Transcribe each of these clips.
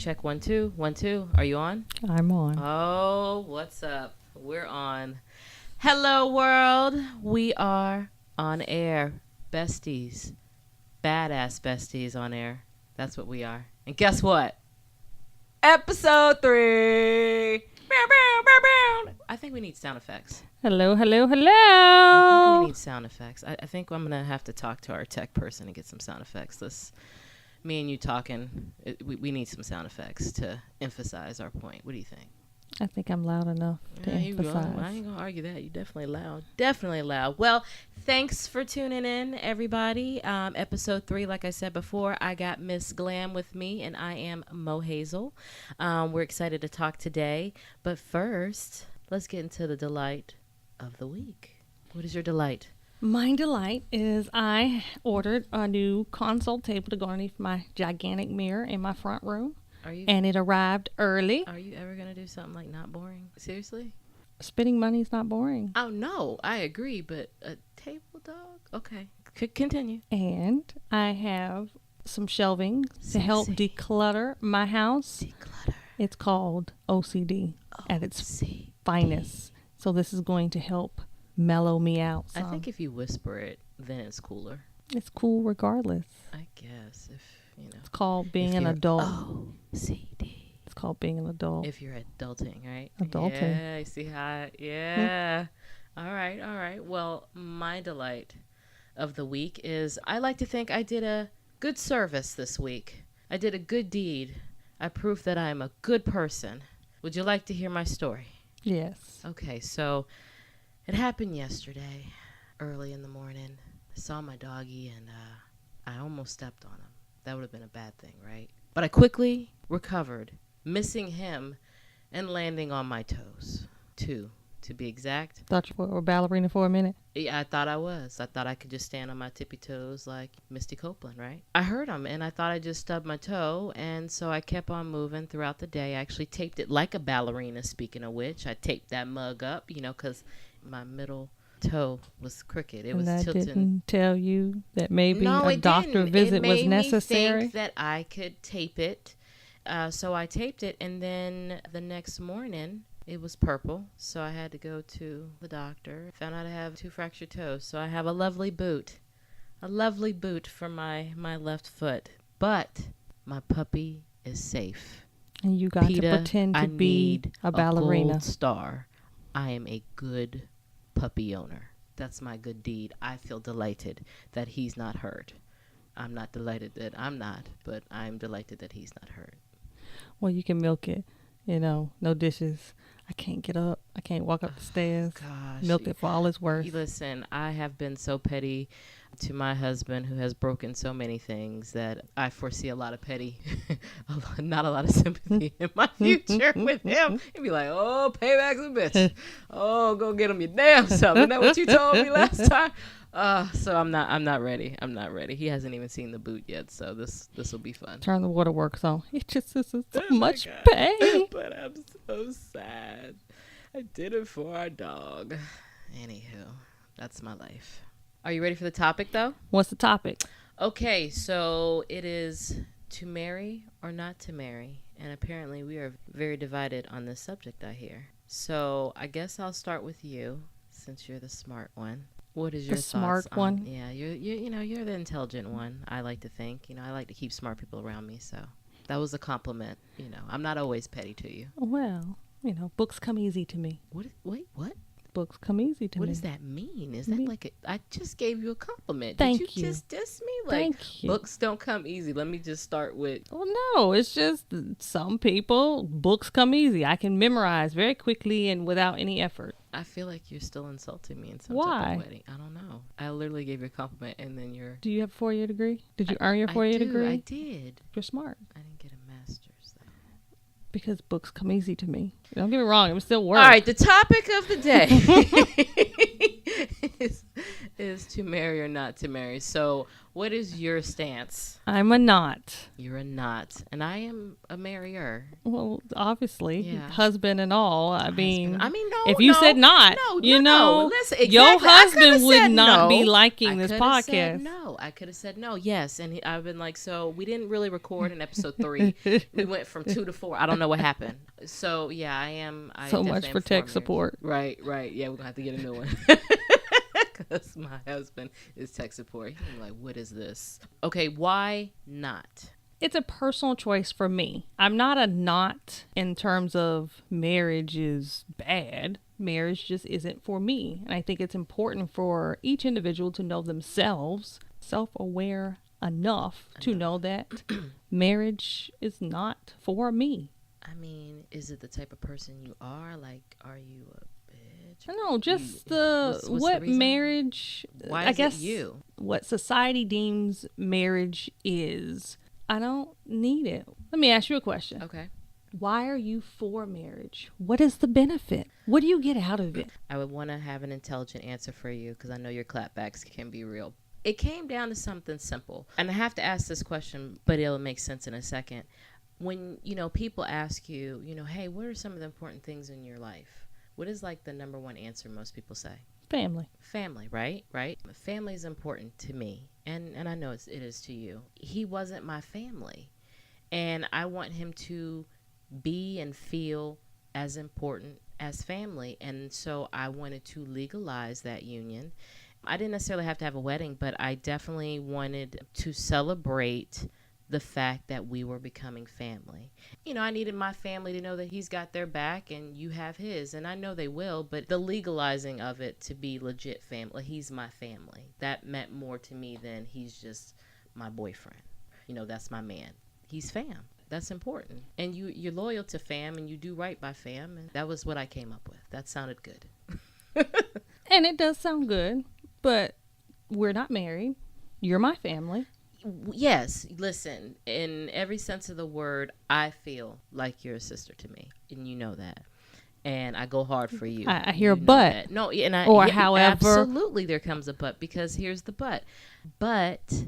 check 1 2 1 2. Are you on? I'm on. Oh, what's up? We're on. Hello, world. We are on air. Besties. Badass besties on air. That's what we are. And guess what? Episode 3. I think we need sound effects. Hello, hello, I think we hello. need sound effects. I think I'm going to have to talk to our tech person and get some sound effects. Me and you talking, we need some sound effects to emphasize our point. What do you think? I think I'm loud enough to Yeah, you go. emphasize. I ain't gonna argue that. You're definitely loud. Definitely loud. Well, thanks for tuning in, everybody. Episode 3, like I said before, I got Miss Glam with me, and I am Mo Hazel. We're excited to talk today. But first, let's get into the delight of the week. What is your delight? My delight is I ordered a new console table to go underneath my gigantic mirror in my front room, Are you and it arrived early. Are you ever gonna do something like not boring? Seriously? Spending money is not boring. Oh no, I agree. But a table dog? Okay, continue. And I have some shelving to help Sexy. declutter my house. Declutter. It's called OCD at its See. finest. So this is going to help mellow me out I some. think if you whisper it, then it's cooler. It's cool regardless. I guess if you know. It's called being if an you're adult. OCD. It's called being an adult. If you're adulting, right? Adulting. Yeah, you see how? Yeah. All right. Well, my delight of the week is I like to think I did a good service this week. I did a good deed. I proved that I am a good person. Would you like to hear my story? Yes. Okay, so it happened yesterday, early in the morning. I saw my doggy and I almost stepped on him. That would have been a bad thing, right? But I quickly recovered, missing him and landing on my toes. 2, to be exact. Thought you were a ballerina for a minute. Yeah, I thought I was. I thought I could just stand on my tippy toes like Misty Copeland, right? I heard him, and I thought I just stubbed my toe, and so I kept on moving throughout the day. I actually taped it like a ballerina, speaking of which. I taped that mug up, because my middle toe was crooked. It And was that tilting. didn't tell you that maybe No, a it doctor didn't. visit It was made necessary. me think that I could tape it. So I taped it, and then the next morning, it was purple, so I had to go to the doctor. Found out I have 2 fractured toes, so I have a lovely boot for my left foot. But my puppy is safe. And you got PETA, to pretend to I be need a ballerina. gold star. I am a good puppy owner. That's my good deed. I feel delighted that he's not hurt. I'm not delighted that I'm not, but I'm delighted that he's not hurt. Well, you can milk it. No dishes. I can't get up. I can't walk up the stairs. Gosh. Milk it for all it's worth. Listen, I have been so petty to my husband who has broken so many things that I foresee a lot of petty, not a lot of sympathy in my future with him. He'd be like, oh, payback's a bitch. Oh, go get him your damn self. Isn't that what you told me last time? So I'm not ready. He hasn't even seen the boot yet, so this will be fun. Turn the waterworks on. It just is so Oh my much God. pain. But I'm so sad. I did it for our dog. Anywho, that's my life. Are you ready for the topic, though? What's the topic? Okay, so it is to marry or not to marry. And apparently we are very divided on this subject, I hear. So I guess I'll start with you, since you're the smart one. What is your thoughts smart on- one? Yeah, you're the intelligent one, I like to think. I like to keep smart people around me, so that was a compliment. I'm not always petty to you. Well, books come easy to me. Wait, what? Books come easy to What me. does that mean? Is that Me- like I just gave you a compliment. Thank Did you you. just diss me? Like, Thank you. books don't come easy. Let me just start with Well, no, it's just some people, books come easy. I can memorize very quickly and without any effort. I feel like you're still insulting me in some Why? type of way. I don't know. I literally gave you a compliment and then you're Do you have a 4-year degree? Did you earn your 4-year degree? I did. You're smart. I didn't get a master's though. Because books come easy to me. Don't get me wrong, it still work. All right, the topic of the day is to marry or not to marry. So what is your stance? I'm a not. You're a not, and I am a marrier. Well, obviously, Yeah. husband and all. I mean, no. if you no, said not, no, you no, know, listen, your exactly. I coulda husband would said not be no. liking I this coulda said podcast. no, I could have said no. Yes, and I've been like, so we didn't really record in episode 3. We went from 2 to 4. I don't know what happened. So yeah, I am. I So much definitely for am tech marriage. support. Right. Yeah, we're gonna have to get a new one. Because my husband is tech support. He's like, what is this? Okay, why not? It's a personal choice for me. I'm not a not in terms of marriage is bad. Marriage just isn't for me. And I think it's important for each individual to know themselves, self-aware enough to know that marriage is not for me. I mean, is it the type of person you are? Like, are you a bitch? No, just what's the what reason? marriage, Why I is guess it you? what society deems marriage is. I don't need it. Let me ask you a question. Okay. Why are you for marriage? What is the benefit? What do you get out of it? I would want to have an intelligent answer for you because I know your clapbacks can be real. It came down to something simple. And I have to ask this question, but it'll make sense in a second. When, people ask you, hey, what are some of the important things in your life? What is like the number one answer most people say? Family. Family, right? Family is important to me. And I know it is to you. He wasn't my family. And I want him to be and feel as important as family. And so I wanted to legalize that union. I didn't necessarily have to have a wedding, but I definitely wanted to celebrate the fact that we were becoming family. I needed my family to know that he's got their back and you have his. And I know they will, but the legalizing of it to be legit family, he's my family. That meant more to me than he's just my boyfriend. That's my man. He's fam. That's important. And you're loyal to fam and you do right by fam. And that was what I came up with. That sounded good. And it does sound good, but we're not married. You're my family. Yes, listen, in every sense of the word, I feel like you're a sister to me, and you know that. And I go hard for you. I hear you but. That. No, and however. Absolutely, there comes a but, because here's the but. But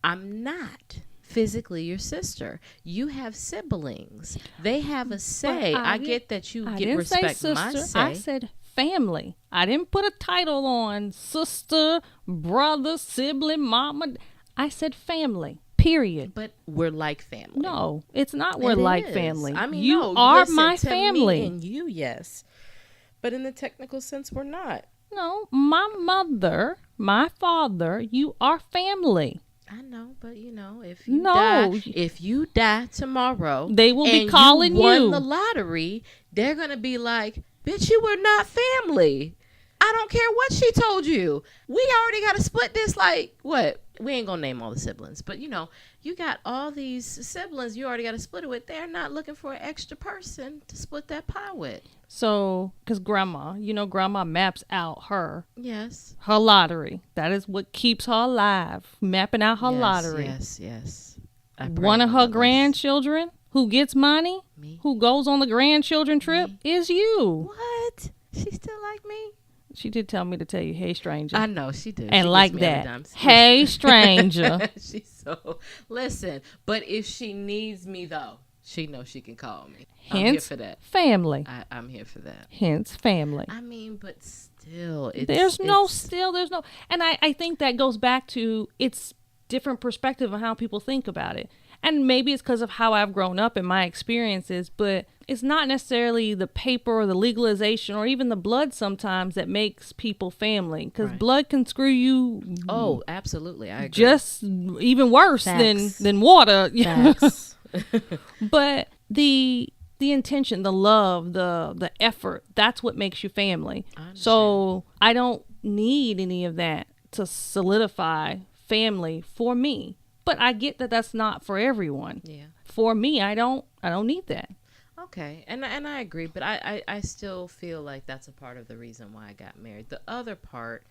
I'm not physically your sister. You have siblings. They have a say. I get that you get respect my say. I said family. I didn't put a title on sister, brother, sibling, mama. I said family, period. But we're like family. No, it's not we're like family. I mean, you no, are listen, my to family. Me and you, yes. But in the technical sense, we're not. No, my mother, my father, you are family. I know, but if you die tomorrow, they will be calling you. Won the lottery, they're gonna be like, "Bitch, you were not family. I don't care what she told you. We already got to split this. Like what? We ain't gonna name all the siblings, but you got all these siblings. You already got to split it with. They're not looking for an extra person to split that pie with. So, because grandma maps out her lottery. That is what keeps her alive. Mapping out her lottery. Yes. One of her grandchildren who gets money, me, who goes on the grandchildren trip, is you. What? She still like me? She did tell me to tell you, hey, stranger. I know, she did. And she like that. Hey, stranger. Listen, but if she needs me, though, she knows she can call me. Hence, I'm here for that. Family. I'm here for that. Hence, family. I mean, but still. There's no. And I think that goes back to it's different perspective on how people think about it. And maybe it's because of how I've grown up and my experiences, but it's not necessarily the paper or the legalization or even the blood sometimes that makes people family. Because blood can screw you. Oh, absolutely. I agree. Just even worse than water. Facts. But the intention, the love, the effort, that's what makes you family. So I don't need any of that to solidify family for me. But I get that that's not for everyone. Yeah. For me, I don't need that. Okay. And I agree, but I still feel like that's a part of the reason why I got married. The other part,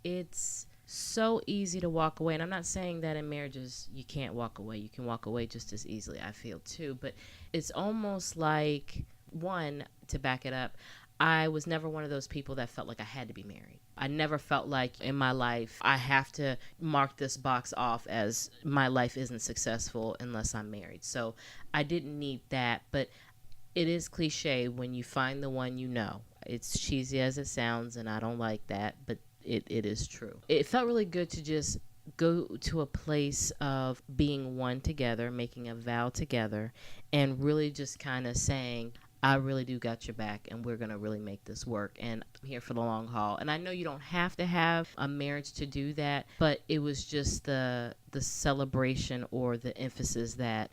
it's so easy to walk away. And I'm not saying that in marriages you can't walk away. You can walk away just as easily, I feel too. But it's almost like, one, to back it up, I was never one of those people that felt like I had to be married. I never felt like in my life I have to mark this box off as my life isn't successful unless I'm married. So I didn't need that, but it is cliche when you find the one you know. It's cheesy as it sounds, and I don't like that, but it is true. It felt really good to just go to a place of being one together, making a vow together, and really just kind of saying, I really do got your back, and we're going to really make this work, and I'm here for the long haul. And I know you don't have to have a marriage to do that, but it was just the celebration or the emphasis that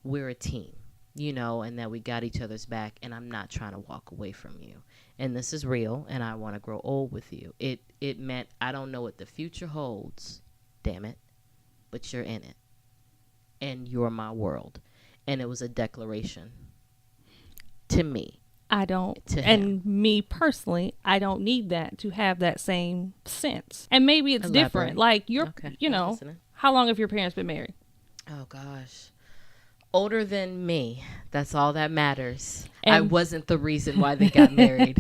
we're a team, you know, and that we got each other's back, and I'm not trying to walk away from you. And this is real, and I want to grow old with you. It meant I don't know what the future holds, damn it, but you're in it, and you're my world. And it was a declaration to me. I don't, to him. and me personally, I don't need that to have that same sense. And maybe it's Elaborate. different. Like you're, Okay, you I'm know, listening. how long have your parents been married? Oh gosh, older than me. That's all that matters. I And- wasn't the reason why they got married.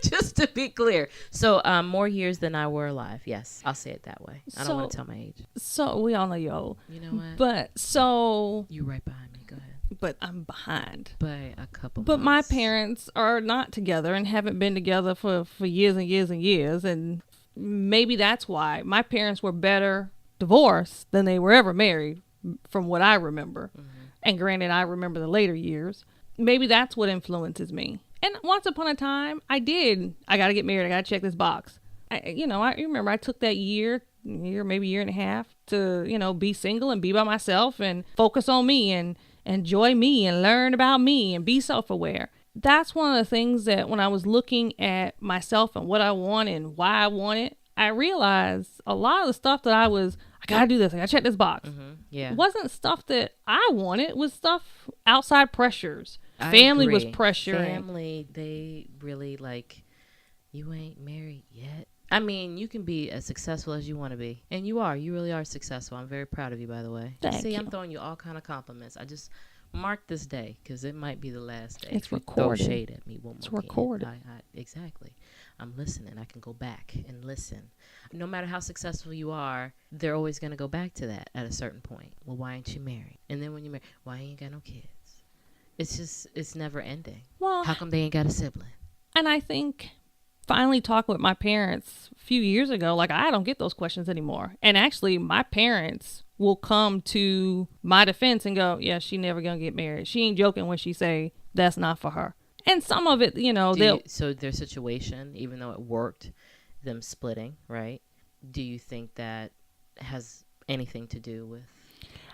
Just to be clear. So more years than I were alive. Yes, I'll say it that way. I don't want to So- tell my age. So we all know you're old, You know what? but so, You right behind me. Go ahead. but I'm behind. By a couple. But my months. parents are not together and haven't been together for years and years and years. And maybe that's why my parents were better divorced than they were ever married, from what I remember. Mm-hmm. And granted, I remember the later years. Maybe that's what influences me. And once upon a time, I got to get married. I got to check this box. I remember I took that year, maybe year and a half to, be single and be by myself and focus on me and enjoy me and learn about me and be self-aware. That's one of the things that when I was looking at myself and what I want and why I want it, I realized a lot of the stuff that I got to do this, I got to check this box. Mm-hmm. Yeah. It wasn't stuff that I wanted. It was stuff outside pressures. I Family was agree. pressuring. Family, they really like, you ain't married yet. I mean, you can be as successful as you want to be, and you are. You really are successful. I'm very proud of you, by the way. Thank See, you. I'm throwing you all kind of compliments. I just mark this day because it might be the last day. It's If you recorded. Throw shade at me one It's more again. recorded. Exactly. I'm listening. I can go back and listen. No matter how successful you are, they're always going to go back to that at a certain point. Well, why ain't you married? And then when you're married, why ain't you got no kids? It's never ending. Well, How come they ain't got a sibling? and I think finally talking with my parents a few years ago, like I don't get those questions anymore. And actually, my parents will come to my defense and go, yeah, she never going to get married. She ain't joking when she say that's not for her. And some of it, So their situation, even though it worked, them splitting, right? Do you think that has anything to do with?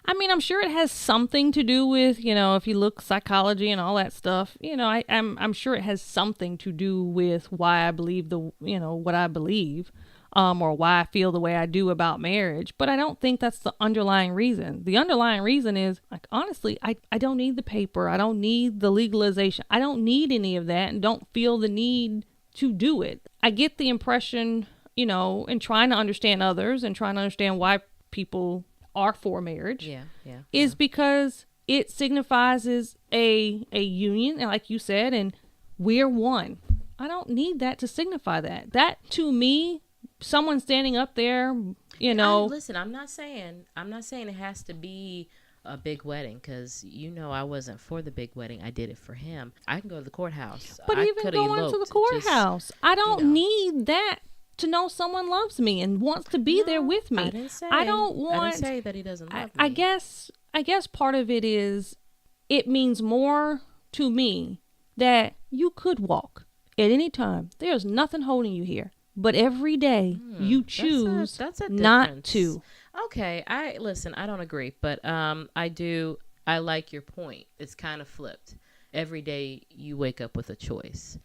I mean, I'm sure it has something to do with, if you look psychology and all that stuff, I'm sure it has something to do with why I believe what I believe, or why I feel the way I do about marriage. But I don't think that's the underlying reason. The underlying reason is, like, honestly, I don't need the paper. I don't need the legalization. I don't need any of that and don't feel the need to do it. I get the impression, in trying to understand others and trying to understand why people are for marriage, is because it signifies a union, and like you said, and we're one. I don't need that to signify that. That, to me, someone standing up there, Listen, I'm not saying it has to be a big wedding, because I wasn't for the big wedding. I did it for him. I can go to the courthouse, but I even coulda going to the eloped, courthouse, I don't you know. need that to know someone loves me and wants to be there with me. I didn't say. I don't want. I didn't say that he doesn't love me. I guess part of it is it means more to me that you could walk at any time. There's nothing holding you here. But every day you choose that's a not difference. to. Okay, I don't agree, but I like your point. It's kind of flipped. Every day you wake up with a choice.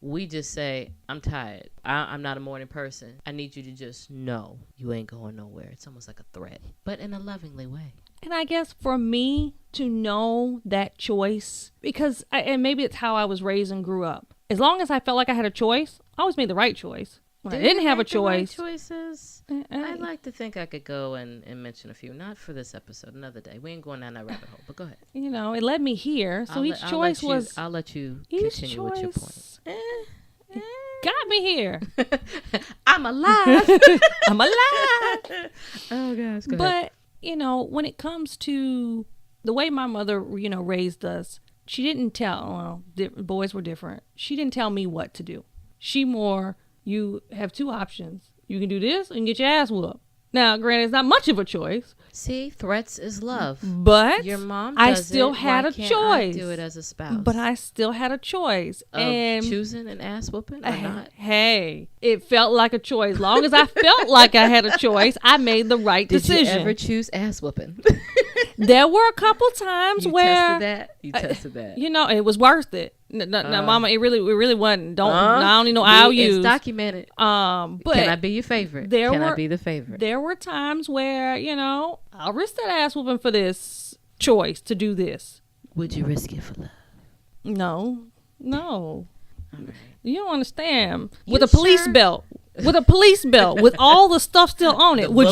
We just say, I'm tired. I'm not a morning person. I need you to just know you ain't going nowhere. It's almost like a threat, but in a lovingly way. And I guess for me to know that choice, because and maybe it's how I was raised and grew up. As long as I felt like I had a choice, I always made the right choice. When I didn't have a choice, choices. I'd like to think I could go and mention a few. Not for this episode, another day. We ain't going down that rabbit hole, but go ahead. it led me here. So each choice was I'll let you each continue with your point. choice Got me here. I'm alive. I'm alive. Oh gosh. Go ahead. But, when it comes to the way my mother, raised us, she didn't tell, boys were different. She didn't tell me what to do. You have two options. You can do this and get your ass whooped. Now, granted, it's not much of a choice. See, threats is love. But Your mom I does still it. had Why a can't choice. I do it as a spouse. But I still had a choice. Of And choosing an ass whooping or not? Hey, it felt like a choice. Long as I felt like I had a choice, I made the right Did decision. you ever choose ass whooping? There were a couple times You where tested that? You tested that. it was worth it. No, Mama, it really wasn't. I don't even know It's IOUs. documented. But Can I be your favorite? I be the favorite? There were times where I'll risk that ass whooping for this choice to do this. Would you risk it for love? No. All right. You don't understand. You With a police sure? belt. With a police belt, with all the stuff still on it. With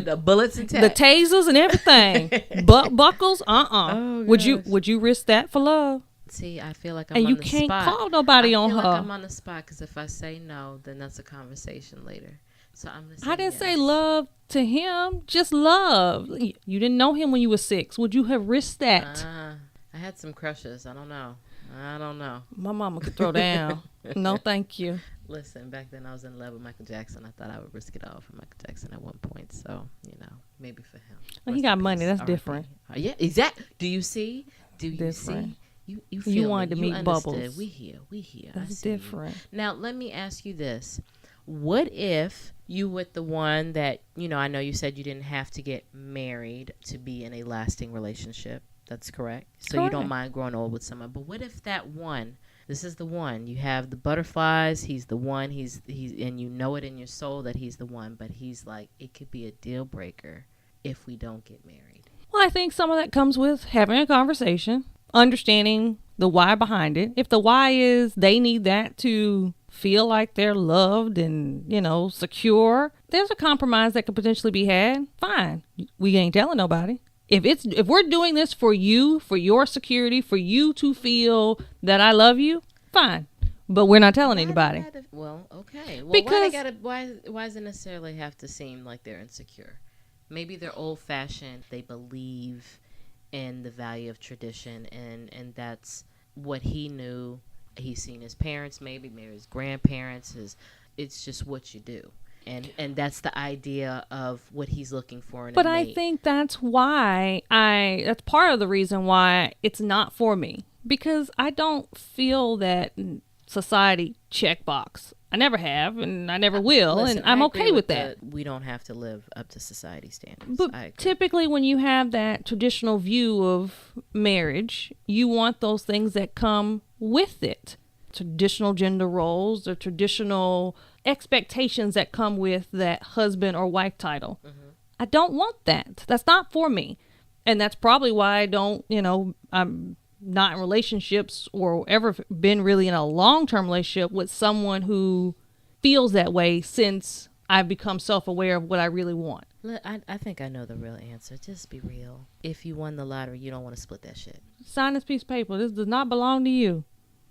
the bullets and the tasers and everything, buckles? Oh, would gosh. you risk that for love? See, I feel like I'm And on you the can't spot. call nobody I on feel her. like I'm on the spot because if I say no, then that's a conversation later. So I'm gonna say I didn't yes. say love to him, just love. You didn't know him when you were 6. Would you have risked that? I had some crushes. I don't know. My mama could throw down. No, thank you. Listen, back then I was in love with Michael Jackson. I thought I would risk it all for Michael Jackson at one point. So, maybe for him. Well, he got money. That's different. Yeah, exactly. Do you see? Different. You You feel wanted me. to You meet understood. Bubbles. We here. I That's see you. different. Now, let me ask you this. What if you with the one that, I know you said you didn't have to get married to be in a lasting relationship. That's correct. So you don't Correct. mind growing old with someone. But what if that one, this is the one, you have the butterflies, he's the one, he's and you know it in your soul that he's the one, but he's like, it could be a deal breaker if we don't get married. Well, I think some of that comes with having a conversation, understanding the why behind it. If the why is they need that to feel like they're loved and, secure, there's a compromise that could potentially be had. Fine. We ain't telling nobody. If we're doing this for you, for your security, for you to feel that I love you, fine. But we're not telling anybody. Well, okay. Well, Because why does it necessarily have to seem like they're insecure? Maybe they're old-fashioned. They believe in the value of tradition, and that's what he knew. He's seen his parents, maybe his grandparents. It's just what you do. And that's the idea of what he's looking for in a But mate. I think that's why that's part of the reason why it's not for me, because I don't feel that society checkbox. I never have, and I never will, Listen, and I'm I agree okay with that. We don't have to live up to society standards. But I agree. typically when you have that traditional view of marriage, you want those things that come with it. Traditional gender roles, or traditional expectations that come with that husband or wife title. Mm-hmm. I don't want that. That's not for me. And that's probably why I don't, I'm not in relationships or ever been really in a long-term relationship with someone who feels that way since I've become self-aware of what I really want. Look, I think I know the real answer. Just be real. If you won the lottery, you don't want to split that shit. Sign this piece of paper. This does not belong to you.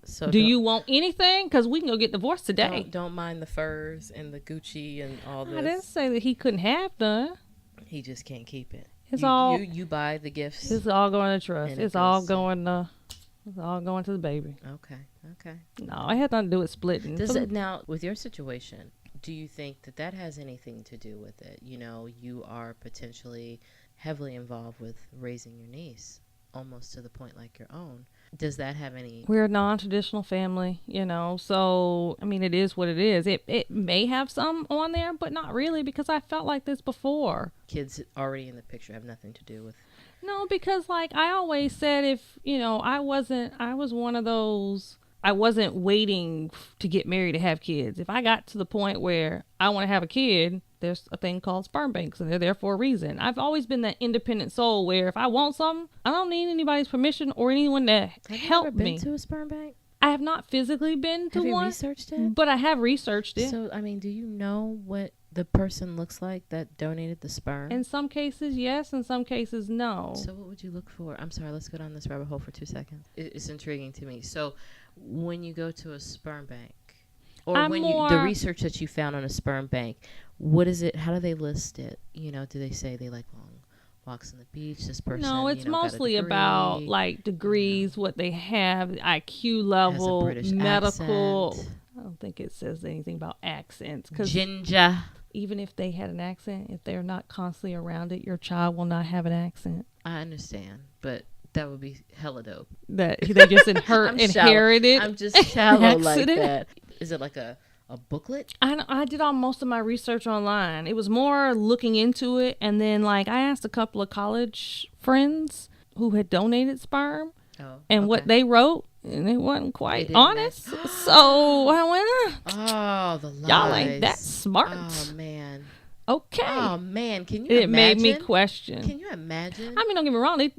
So do you want anything? Because we can go get divorced today. Don't mind the furs and the Gucci and all this. I didn't say that he couldn't have none. He just can't keep it. You buy the gifts. It's all going to trust. It's all going to the baby. Okay. No, it had nothing to do with splitting. Now, with your situation, do you think that has anything to do with it? You are potentially heavily involved with raising your niece, almost to the point like your own. Does that have any... We're a non-traditional family, so, I mean, it is what it is. It may have some on there, but not really, because I felt like this before. Kids already in the picture have nothing to do with... No, because, I always said if, I was one of those... I wasn't waiting to get married to have kids. If I got to the point where I want to have a kid, there's a thing called sperm banks, and they're there for a reason. I've always been that independent soul where if I want something, I don't need anybody's permission or anyone to help me. Have you ever been to a sperm bank? I have not physically been to one. Have you researched it? But I have researched it. So, I mean, do you know what the person looks like that donated the sperm? In some cases, yes. In some cases, no. So what would you look for? I'm sorry, let's go down this rabbit hole for 2 seconds. It's intriguing to me. So when you go to a sperm bank, or I'm when the research that you found on a sperm bank, what is it? How do they list it? You know, do they say they like long walks on the beach? This person, No, it's you know, mostly got a degree, about like degrees, what they have, IQ level, British medical. accent. I don't think it says anything about accents, because Ginger. even if they had an accent, if they're not constantly around it, your child will not have an accent. I understand, but that would be hella dope. That they just inherited. I'm just shallow like accident. that. Is it like a booklet? I did all most of my research online. It was more looking into it, and then like I asked a couple of college friends who had donated sperm, and what they wrote, and it wasn't quite honest. So I went, oh, the lies. Y'all ain't that smart. Oh man. Okay. Oh man, can you it imagine? Made me question. Can you imagine? I mean, don't get me wrong,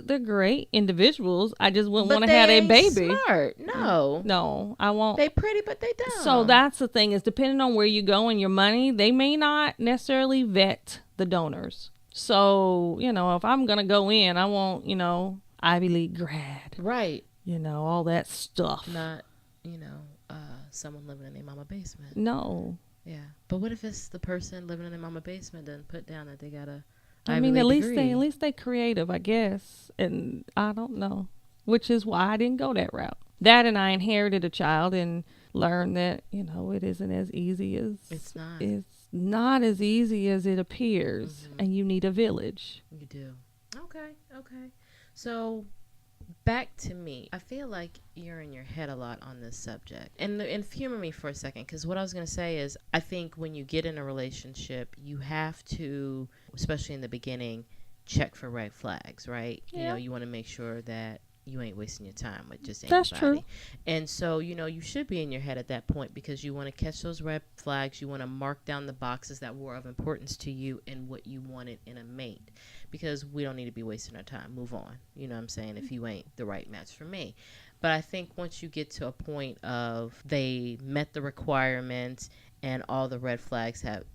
they're great individuals. I just wouldn't want to have a baby. Smart. No, I won't. They pretty, but they dumb. So that's the thing, is depending on where you go and your money, they may not necessarily vet the donors. So, you know, if I'm gonna go in, I want, you know, Ivy League grad, right? You know, all that stuff. Not, you know, someone living in their mama basement. No. Yeah, but what if it's the person living in their mama basement doesn't put down that they got a at least they creative, I guess, and I don't know, which is why I didn't go that route. That, and I inherited a child and learned that, you know, it isn't as easy as it's not. It's not as easy as it appears, and you need a village. You do. Okay. So back to me. I feel like you're in your head a lot on this subject. And humor me for a second, because what I was going to say is I think when you get in a relationship, you have to, especially in the beginning, check for red flags, right? Yeah. You know, you want to make sure that you ain't wasting your time with just anybody. That's true. And so, you know, you should be in your head at that point, because you want to catch those red flags. You want to mark down the boxes that were of importance to you and what you wanted in a mate, because we don't need to be wasting our time. Move on. You know what I'm saying? If you ain't the right match for me. But I think once you get to a point of they met the requirements and all the red flags have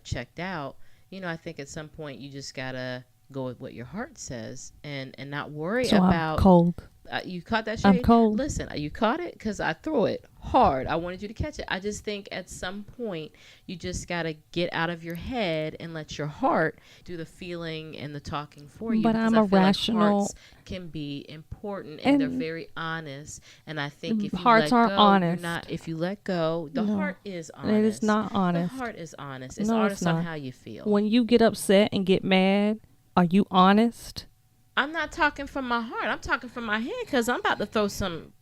checked out, you know, I think at some point you just got to go with what your heart says and not worry about. I'm cold. You caught that shade? I'm cold. Listen, you caught it because I threw it hard. I wanted you to catch it. I just think at some point you just got to get out of your head and let your heart do the feeling and the talking for you. But I'm a rational. Like hearts can be important and they're very honest. And I think if you hearts let aren't go, honest. if you let go, the heart is honest. It is not honest. The heart is honest. It's honest on how you feel. When you get upset and get mad, are you honest? I'm not talking from my heart. I'm talking from my head, because I'm about to throw some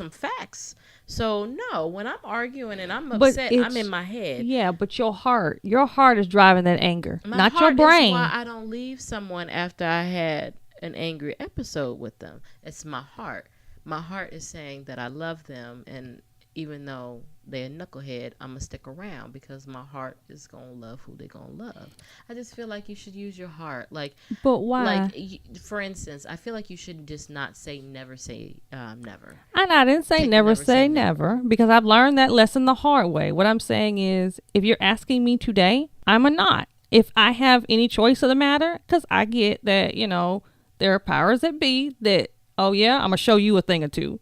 facts. So no, when I'm arguing and I'm upset, I'm in my head. Yeah, but your heart is driving that anger, not your brain. My heart is why I don't leave someone after I had an angry episode with them. It's my heart. My heart is saying that I love them, and even though they're a knucklehead, I'm gonna stick around because my heart is gonna love who they're gonna love. I just feel like you should use your heart. But why? Like, for instance, I feel like you should just not say never say never. And I didn't say never say never, because I've learned that lesson the hard way. What I'm saying is, if you're asking me today, I'm a not. If I have any choice of the matter, because I get that, you know, there are powers that be that, oh yeah, I'm gonna show you a thing or two,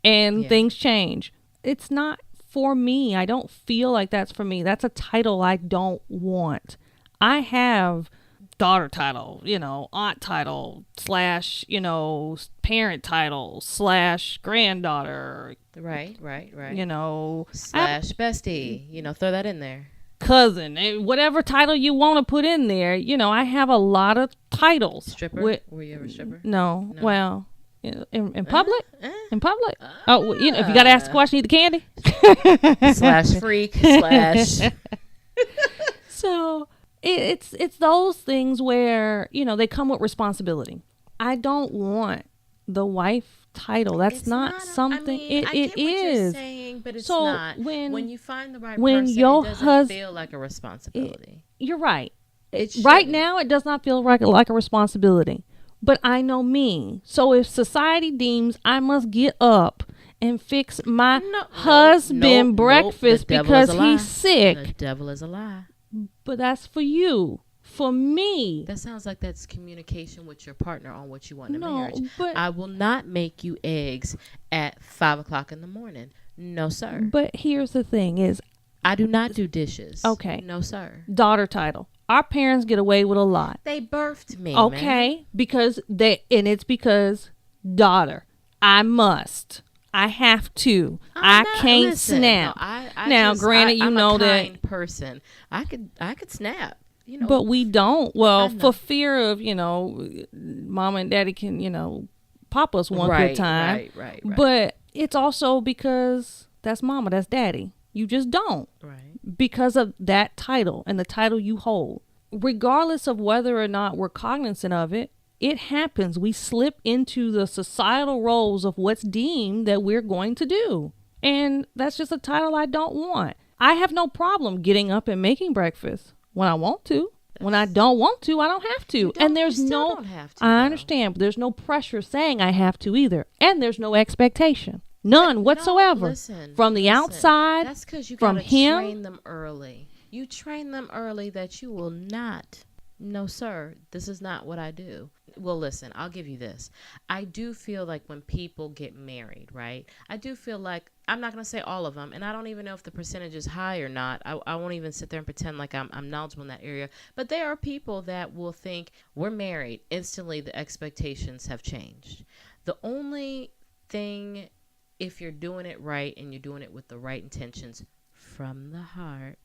and things change. It's not for me. I don't feel like that's for me. That's a title I don't want. I have daughter title, you know, aunt title / you know, parent title / granddaughter. Right. You know, / bestie. You know, throw that in there. Cousin, whatever title you want to put in there. You know, I have a lot of titles. Stripper? Were you ever a stripper? No. Well, in public? In public? Oh, you know, if you got to ask the question, eat the candy. / freak / So it's those things where, you know, they come with responsibility. I don't want the wife title. That's not something. I get it what is. You're saying, but it's so not. When you find the right person, your it doesn't feel like a responsibility. You're right. Right now, it does not feel like a responsibility. But I know me. So if society deems I must get up and fix my husband breakfast because he's sick. The devil is a lie. But that's for you. For me, That sounds like that's communication with your partner on what you want in a no, marriage. but I will not make you eggs at 5 o'clock in the morning. No, sir. but here's the thing: is I do not do dishes. Okay. No, sir. daughter title. Our parents get away with a lot. They birthed me. Okay, Man. because it's because daughter. I must. I have to. I can't Listen, snap. No, Now, granted, you I'm know a that- kind person. I could snap. You know, But we don't. Well, I know. for fear of, mama and daddy can, pop us one right, good time. Right. But it's also because that's mama, that's daddy. You just don't. Right. Because of that title and the title you hold. Regardless of whether or not we're cognizant of it, it happens. We slip into the societal roles of what's deemed that we're going to do. And that's just a title I don't want. I have no problem getting up and making breakfast when I want to. When I don't want to, I don't have to. And there's you still no, don't have to, I though. understand, but there's no pressure saying I have to either. And there's no expectation. None whatsoever. No, listen, From the outside, that's because you from gotta him. train them early. You train them early that you will not. No, sir. This is not what I do. Well, listen, I'll give you this. I do feel like when people get married, right? I do feel like, I'm not going to say all of them, and I don't even know if the percentage is high or not. I won't even sit there and pretend like I'm knowledgeable in that area. But there are people that will think, we're married. Instantly, the expectations have changed. The only thing, if you're doing it right and you're doing it with the right intentions from the heart,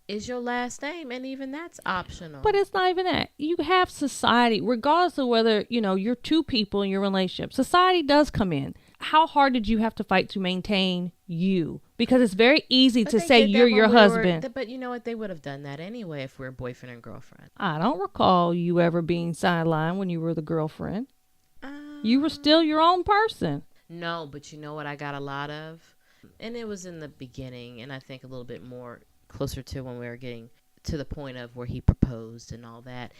is your last name, and even that's optional. But it's not even that. You have society, regardless of whether, you're two people in your relationship. Society does come in. How hard did you have to fight to maintain you? Because it's very easy But to they say did that you're when your we were- husband. but you know what? They would have done that anyway if we were boyfriend and girlfriend. I don't recall you ever being sidelined when you were the girlfriend. You were still your own person. No, but you know what I got a lot of? And it was in the beginning, and I think a little bit more closer to when we were getting to the point of where he proposed and all that.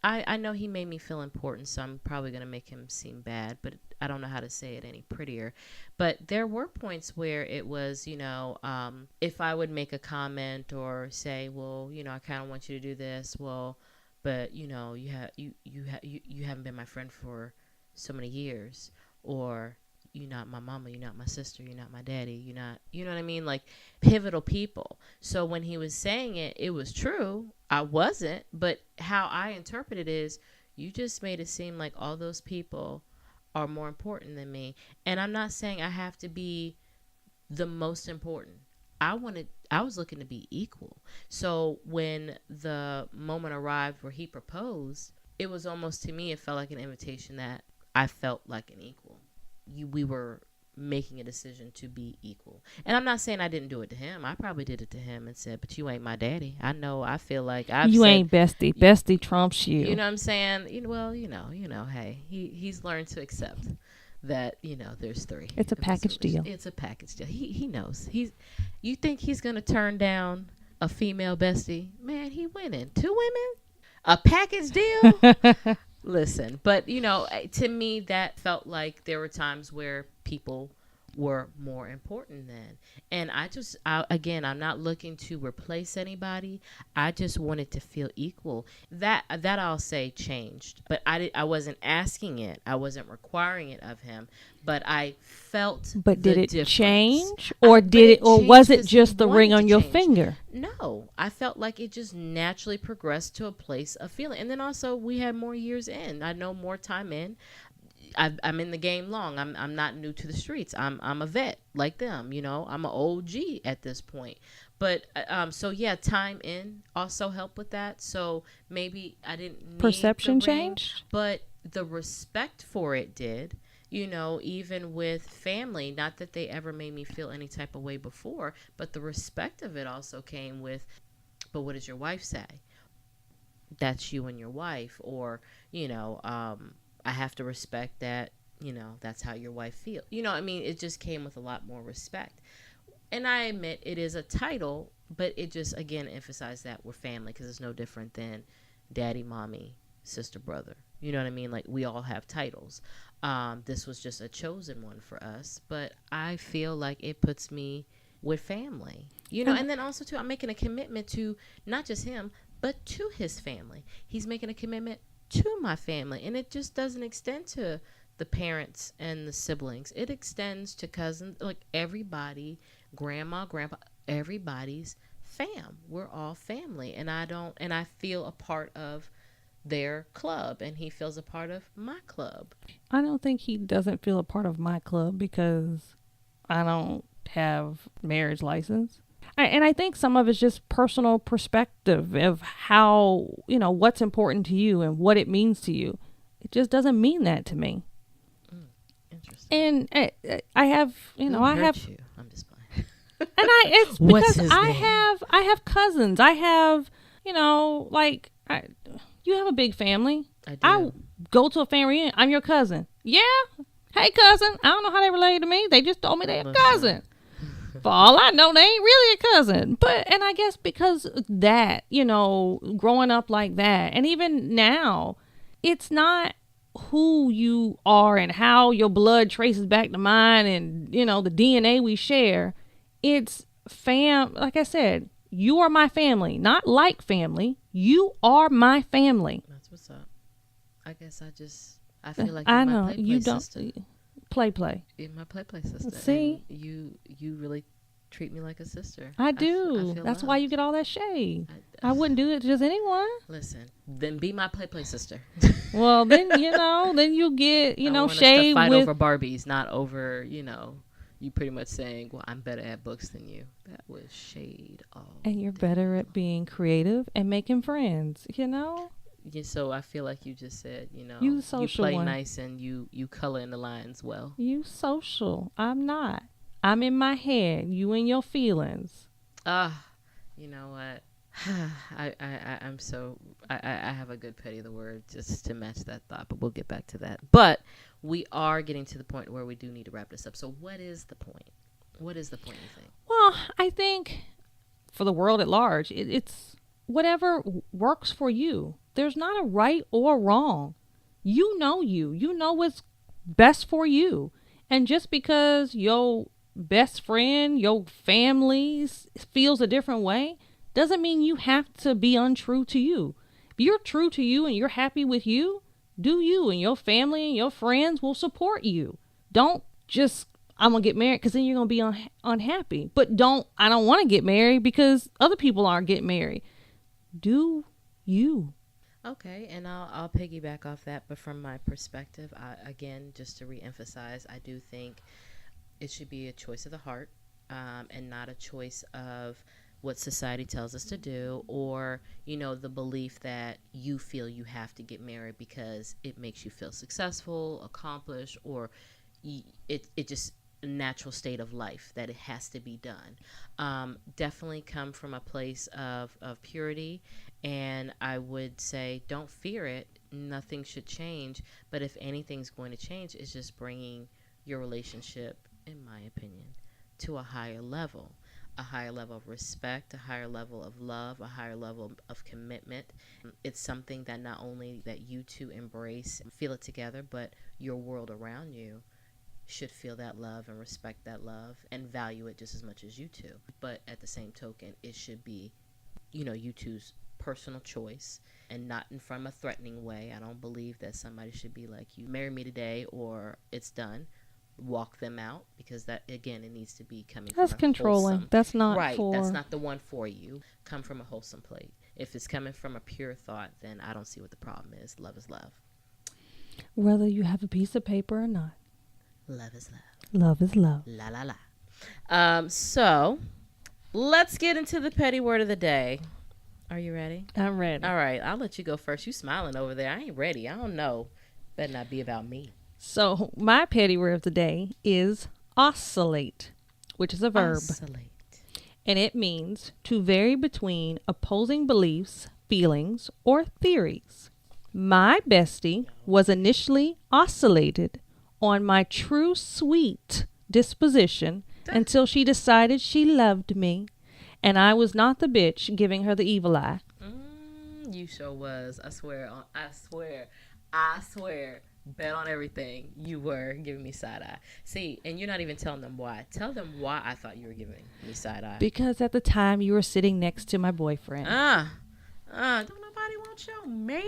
I know he made me feel important, so I'm probably going to make him seem bad, but I don't know how to say it any prettier. But there were points where it was, if I would make a comment or say, well, I kind of want you to do this, well, but, you haven't been my friend for so many years, or you're not my mama, you're not my sister, you're not my daddy, you're not, you know what I mean? Like pivotal people. So when he was saying it, it was true. I wasn't, but how I interpret it is, you just made it seem like all those people are more important than me. And I'm not saying I have to be the most important. I was looking to be equal. So when the moment arrived where he proposed, it was almost, to me, it felt like an invitation that I felt like an equal. We were making a decision to be equal. And I'm not saying I didn't do it to him. I probably did it to him and said, but you ain't my daddy. I know, I feel like You ain't bestie. Bestie trumps you. You know what I'm saying? Hey, he's learned to accept that, there's three. It's a package deal. It's a package deal. He knows. You think he's going to turn down a female bestie? Man, he winning. 2 women? A package deal? Listen, but to me that felt like there were times where people were more important than, and I'm not looking to replace anybody. I just wanted to feel equal. That I'll say changed, but I wasn't asking it. I wasn't requiring it of him, but I felt. But did it difference. change, or was it just the ring on your change. finger? No, I felt like it just naturally progressed to a place of feeling, and then also we had more years in. I know more time in. I'm in the game long. I'm not new to the streets. I'm a vet like them. I'm an OG at this point. But so yeah, time in also helped with that. So maybe I didn't need Perception the ring, changed, but the respect for it did. Even with family, not that they ever made me feel any type of way before, but the respect of it also came with, but what does your wife say? That's you and your wife. Or, I have to respect that, that's how your wife feels. It just came with a lot more respect. And I admit it is a title, but it just, again, emphasized that we're family, because it's no different than daddy, mommy, sister, brother. You know what I mean? Like, we all have titles. This was just a chosen one for us, but I feel like it puts me with family, and then also too, I'm making a commitment to not just him, but to his family. He's making a commitment to my family. And it just doesn't extend to the parents and the siblings. It extends to cousins, like everybody, grandma, grandpa, everybody's fam. We're all family. And I feel a part of their club, and he feels a part of my club. I don't think he doesn't feel a part of my club because I don't have marriage license. And I think some of it's just personal perspective of how, what's important to you and what it means to you. It just doesn't mean that to me. Interesting. And I have, I have. You? I'm just playing. And it's because I have cousins. I have, you have a big family. I do. I go to a family reunion. I'm your cousin. Yeah. Hey, cousin. I don't know how they related to me. They just told me they're a cousin. For all I know, they ain't really a cousin. And I guess because that, growing up like that, and even now, it's not who you are and how your blood traces back to mine and, the DNA we share. It's like I said, you are my family, not like family. You are my family. That's what's up. I guess I feel like I you're know my play you don't sister. play. You're my play sister. See? And you really treat me like a sister. I I do. feel That's why loved. you get all that shade. I wouldn't do it to just anyone. Listen, then be my play sister. Well, then then you get I want us to shade fight with over Barbies, not over you pretty much saying, well, I'm better at books than you. That was shade all and you're day better at long. being creative and making friends. Yeah, so I feel like you just said, You the social play one. nice and you color in the lines well. You social. I'm not. I'm in my head. You in your feelings. You know what? I'm so I have a good petty of the word just to match that thought, but we'll get back to that. But we are getting to the point where we do need to wrap this up. So what is the point? What is the point, you think? Well, I think for the world at large, it's whatever works for you. There's not a right or wrong. You know what's best for you. And just because your best friend, your family feels a different way, doesn't mean you have to be untrue to you. If you're true to you and you're happy with you, do you, and your family and your friends will support you. Don't just, I'm going to get married, because then you're going to be unhappy. But I don't want to get married because other people aren't getting married. Do you. Okay, and I'll piggyback off that, but from my perspective, again, just to reemphasize, I do think it should be a choice of the heart, and not a choice of what society tells us to do, or the belief that you feel you have to get married because it makes you feel successful, accomplished, or it just a natural state of life that it has to be done. Definitely come from a place of purity, and I would say don't fear it. Nothing should change, but if anything's going to change, it's just bringing your relationship, in my opinion, to a higher level of respect, a higher level of love, a higher level of commitment. It's something that not only that you two embrace and feel it together, but your world around you should feel that love and respect that love and value it just as much as you two. But at the same token, it should be, you two's personal choice, and not from a threatening way. I don't believe that somebody should be like, you marry me today or it's done. Walk them out, because that, again, it needs to be coming That's from a controlling. wholesome, That's not right. for... That's not the one for you. Come from a wholesome place. If it's coming from a pure thought, then I don't see what the problem is. Love is love. Whether you have a piece of paper or not. Love is love. Love is love. La la la. So let's get into the petty word of the day. Are you ready? I'm ready. All right, I'll let you go first. You smiling over there. I ain't ready. I don't know. Better not be about me. So my petty word of the day is oscillate, which is a verb. Oscillate. And it means to vary between opposing beliefs, feelings, or theories. My bestie was initially oscillated on my true sweet disposition until she decided she loved me, and I was not the bitch giving her the evil eye. You sure was. I swear. Bet on everything. You were giving me side eye. See, and you're not even telling them why. Tell them why I thought you were giving me side eye. Because at the time you were sitting next to my boyfriend. Don't nobody want your man.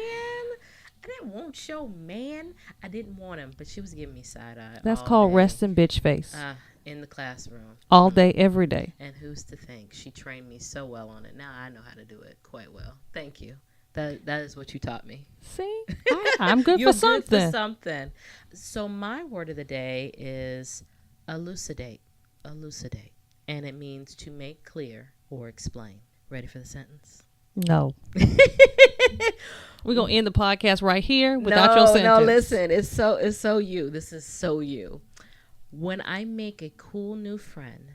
I didn't want your man. I didn't want him, but she was giving me side eye. That's all called day, resting bitch face. in the classroom. All day, every day. And who's to think? She trained me so well on it. Now I know how to do it quite well. Thank you. That is what you taught me. See, I'm good You're for something. Good for something. So my word of the day is elucidate. Elucidate, and it means to make clear or explain. Ready for the sentence? No. We're gonna end the podcast right here without your sentence. No, listen. It's so you. This is so you. When I make a cool new friend,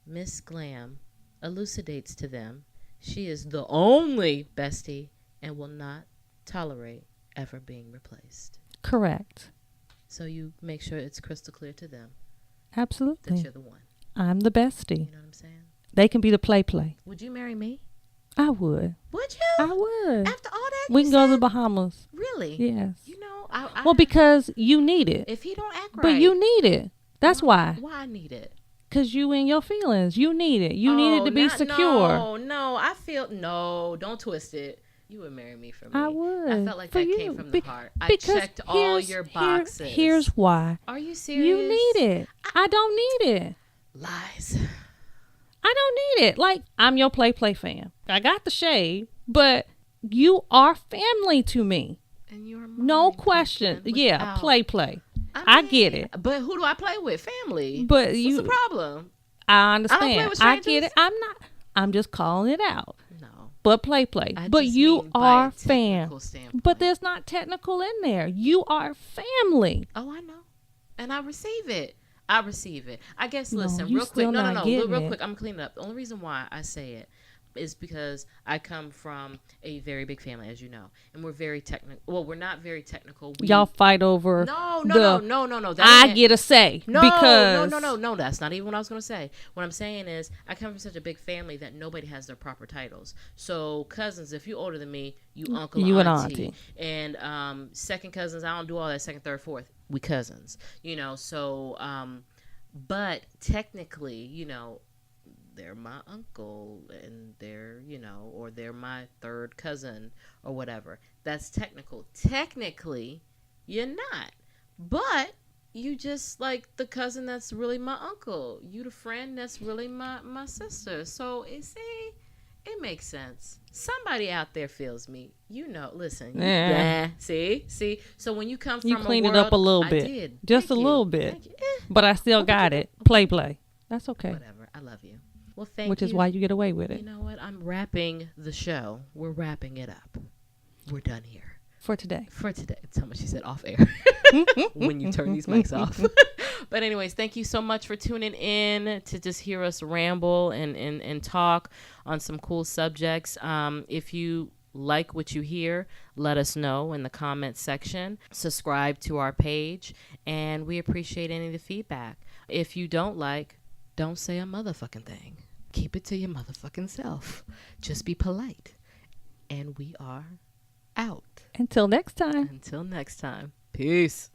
Miss Glam elucidates to them she is the only bestie and will not tolerate ever being replaced. Correct. So you make sure it's crystal clear to them Absolutely. that you're the one. I'm the bestie. You know what I'm saying? They can be the play. Would you marry me? I would. Would you? I would. After all that, We you can go to said? the Bahamas. Really? Yes. You know, I Well, because you need it. if he don't act right, But you need it. That's why. Why I need it? Because you in your feelings. You need it. You need it to be secure. No, I feel no. Don't twist it. You would marry me for me. I would. I felt like For that you. came from the heart. I Because checked all here's- your boxes. Here's why. Are you serious? You need it. I don't need it. Lies. I don't need it. Like, I'm your play fan. I got the shade, but you are family to me. And you're No mine, question. Brooklyn, Yeah, without- play. I get it. But who do I play with? Family. But What's you, the problem? I understand. play with I get strangers? it. I'm just calling it out. No. But play. I But just you mean by are a fam. technical standpoint. But there's not technical in there. You are family. Oh, I know. And I receive it. I guess, No, listen, you real quick. still No, not real getting it. quick. I'm cleaning up. The only reason why I say it is because I come from a very big family, as you know. And we're very technical. Well, we're not very technical. Y'all fight over. No. That I ain't it. get a say. No, because no. That's not even what I was going to say. What I'm saying is I come from such a big family that nobody has their proper titles. So cousins, if you're older than me, you uncle, You and an auntie. And second cousins, I don't do all that second, third, fourth. We cousins, so, but technically, they're my uncle and they're, or they're my third cousin or whatever. That's technical. Technically, you're not. But you just like the cousin that's really my uncle. You the friend that's really my sister. So it makes sense. Somebody out there feels me. Listen. See? So when you come from You cleaned a it world, up a little I bit. did. Just Thank a you. little bit. Thank you. But I still got it. Play. That's okay. Whatever. I love you. Well, thank you. Which is why you get away with it. You know what? I'm wrapping the show. We're wrapping it up. We're done here. For today. It's how much she said off air when you turn these mics off. But anyways, thank you so much for tuning in to just hear us ramble and talk on some cool subjects. If you like what you hear, let us know in the comments section. Subscribe to our page, and we appreciate any of the feedback. If you don't say a motherfucking thing. Keep it to your motherfucking self. Just be polite. And we are out. Until next time. Until next time. Peace.